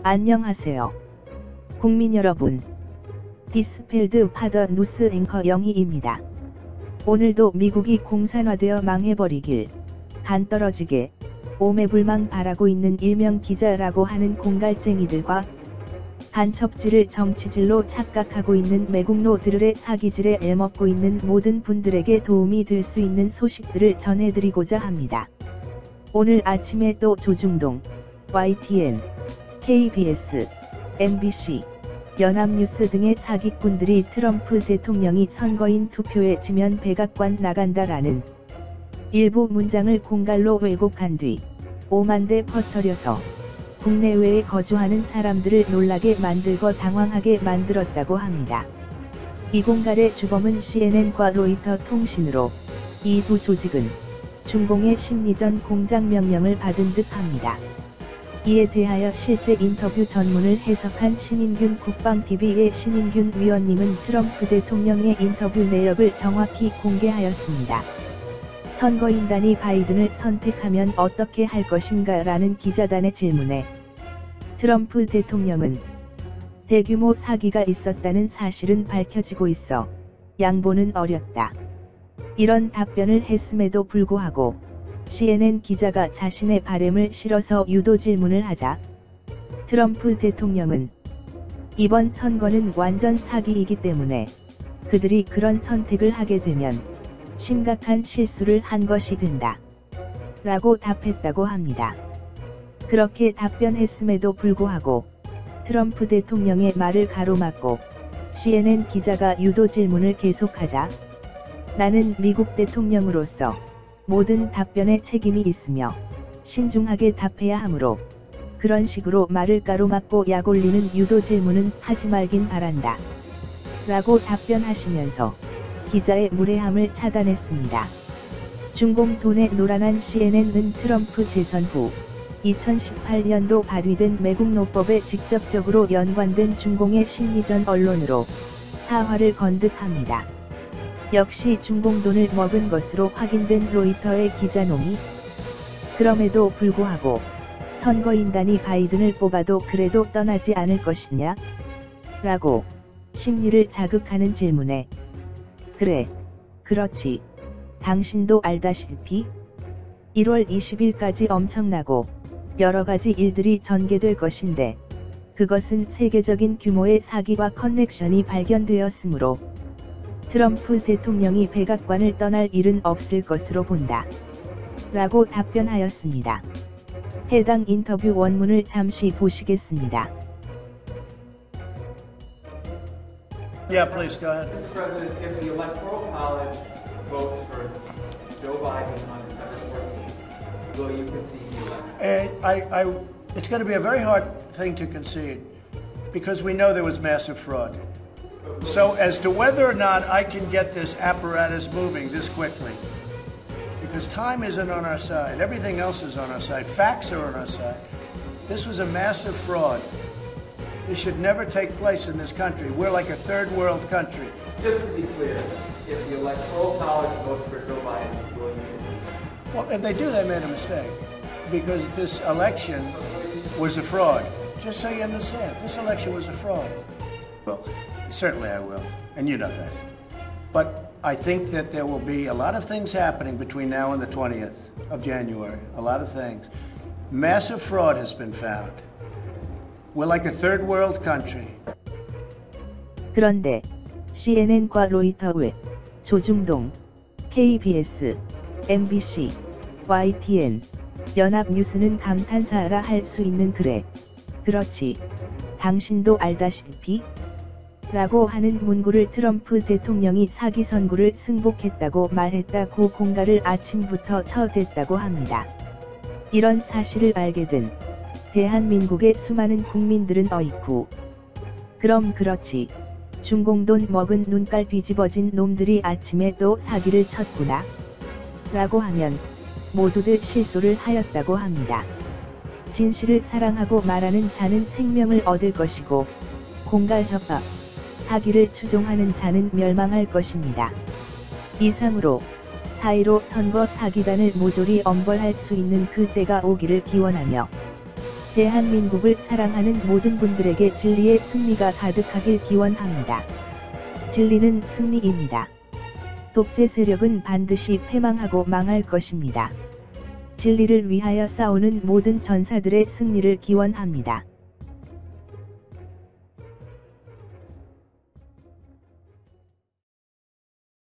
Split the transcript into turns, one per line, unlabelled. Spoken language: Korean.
안녕하세요. 국민 여러분. 디스펠드 파더 누스 앵커 영희입니다. 오늘도 미국이 공산화되어 망해버리길 간 떨어지게 오매불망 바라고 있는 일명 기자라고 하는 공갈쟁이들과 간첩질을 정치질로 착각하고 있는 매국노들의 사기질에 애먹고 있는 모든 분들에게 도움이 될 수 있는 소식들을 전해드리고자 합니다. 오늘 아침에 또 조중동, YTN, KBS, MBC, 연합뉴스 등의 사기꾼들이 트럼프 대통령이 선거인 투표에 지면 백악관 나간다라는 일부 문장을 공갈로 왜곡한 뒤 오만대 퍼뜨려서 국내외에 거주하는 사람들을 놀라게 만들고 당황하게 만들었다고 합니다. 이 공갈의 주범은 CNN과 로이터 통신으로 이 두 조직은 중공의 심리전 공작 명령을 받은 듯합니다. 이에 대하여 실제 인터뷰 전문을 해석한 신인균 국방TV의 신인균 위원님은 트럼프 대통령의 인터뷰 내역을 정확히 공개하였습니다. 선거인단이 바이든을 선택하면 어떻게 할 것인가 라는 기자단의 질문에 트럼프 대통령은 대규모 사기가 있었다는 사실은 밝혀지고 있어 양보는 어렵다. 이런 답변을 했음에도 불구하고 CNN 기자가 자신의 바램을 실어서 유도 질문을 하자 트럼프 대통령은 이번 선거는 완전 사기이기 때문에 그들이 그런 선택을 하게 되면 심각한 실수를 한 것이 된다. 라고 답했다고 합니다. 그렇게 답변했음에도 불구하고 트럼프 대통령의 말을 가로막고 CNN 기자가 유도 질문을 계속하자 나는 미국 대통령으로서 모든 답변에 책임이 있으며 신중하게 답해야 하므로 그런 식으로 말을 가로막고 약올리는 유도 질문은 하지 말긴 바란다. 라고 답변하시면서 기자의 무례함을 차단했습니다. 중공 돈에 노란한 CNN은 트럼프 재선 후 2018년도 발의된 매국노법에 직접적으로 연관된 중공의 심리전 언론으로 사활을 건 듯합니다. 역시 중공 돈을 먹은 것으로 확인된 로이터의 기자놈이 그럼에도 불구하고 선거인단이 바이든을 뽑아도 그래도 떠나지 않을 것이냐? 라고 심리를 자극하는 질문에 그래, 그렇지. 당신도 알다시피 1월 20일까지 엄청나고 여러가지 일들이 전개될 것인데 그것은 세계적인 규모의 사기와 커넥션이 발견되었으므로 트럼프 대통령이 백악관을 떠날 일은 없을 것으로 본다. 라고 답변하였습니다. 해당 인터뷰 원문을 잠시 보시겠습니다.
Yeah, please go ahead.
Mr. President, if the Electoral College votes for Joe Biden on December 14th, will you concede the election?
It's going to be a very hard thing to concede because we know there was massive fraud. So as to whether or not I can get this apparatus moving this quickly, because time isn't on our side, everything else is on our side, facts are on our side. This was a massive fraud. This should never take place in this country. We're like a third world country.
Just to be clear, if the Electoral College votes for Joe Biden, will you concede?
Well, if they do, they made a mistake because this election was a fraud. Just so you understand, this election was a fraud. Well, certainly I will, and you know that. But I think that there will be a lot of things happening between now and the 20th of January, a lot of things. Massive fraud has been found. We're like a third world country.
그런데 CNN과 로이터 외 조중동, KBS, MBC, YTN, 연합뉴스는 감탄사라 할 수 있는 그래, 그렇지, 당신도 알다시피? 라고 하는 문구를 트럼프 대통령이 사기 선고를 승복했다고 말했다고 공갈을 아침부터 쳐댔다고 합니다. 이런 사실을 알게 된 대한민국의 수많은 국민들은 어이쿠. 그럼 그렇지. 중공돈 먹은 눈깔 뒤집어진 놈들이 아침에 또 사기를 쳤구나. 라고 하면 모두들 실소를 하였다고 합니다. 진실을 사랑하고 말하는 자는 생명을 얻을 것이고 공갈 협박, 사기를 추종하는 자는 멸망할 것입니다. 이상으로 4.15 선거 사기단을 모조리 엄벌할 수 있는 그 때가 오기를 기원하며 대한민국을 사랑하는 모든 분들에게 진리의 승리가 가득하길 기원합니다. 진리는 승리입니다. 독재 세력은 반드시 패망하고 망할 것입니다. 진리를 위하여 싸우는 모든 전사들의 승리를 기원합니다.